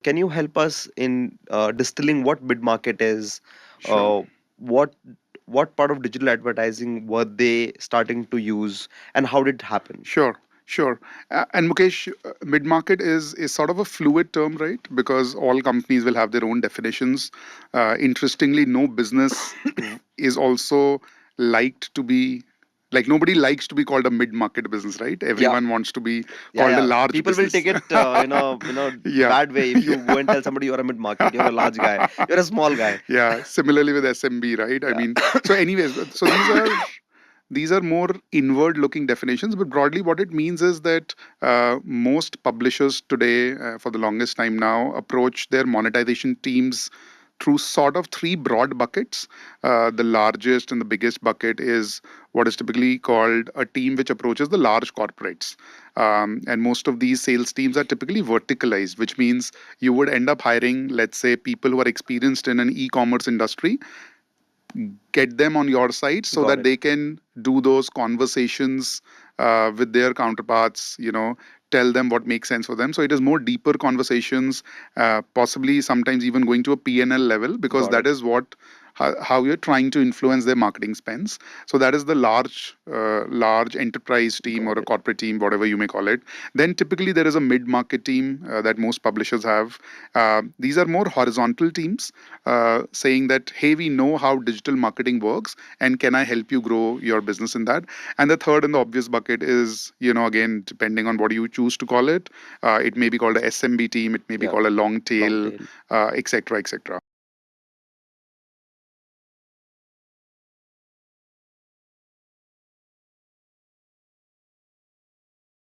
can you help us in distilling what mid market is? Sure. Uh, what what part of digital advertising were they starting to use, and how did it happen? Sure, sure. And Mukesh, mid-market is sort of a fluid term, right? Because all companies will have their own definitions. Interestingly, no business is also liked to be like nobody likes to be called a mid-market business, right? Yeah, Everyone wants to be yeah, called a yeah. large People will business. take it, Yeah. bad way if you go and tell somebody you're a mid market, you're a large guy, you're a small guy. Yeah. Similarly with SMB, right? I Yeah, mean, so anyways, so these are more inward looking definitions, but broadly what it means is that most publishers today, for the longest time now, approach their monetization teams through sort of three broad buckets. The largest and the biggest bucket is what is typically called a team which approaches the large corporates. And most of these sales teams are typically verticalized, which means you would end up hiring, let's say, people who are experienced in an e commerce industry, get them on your side so got that it. they can do those conversations with their counterparts, tell them what makes sense for them. So it is more deeper conversations, possibly sometimes even going to a P&L level, because Got that it. is how you're trying to influence their marketing spends. So that is the large enterprise team or Got a it. corporate team, whatever you may call it. Then typically there is a mid-market team that most publishers have. These are more horizontal teams, saying that, hey, we know how digital marketing works, and can I help you grow your business in that? And the third and the obvious bucket is, again, depending on what you choose to call it, it may be called a SMB team, it may be Yeah, called a long long tail, tail. etc., etc.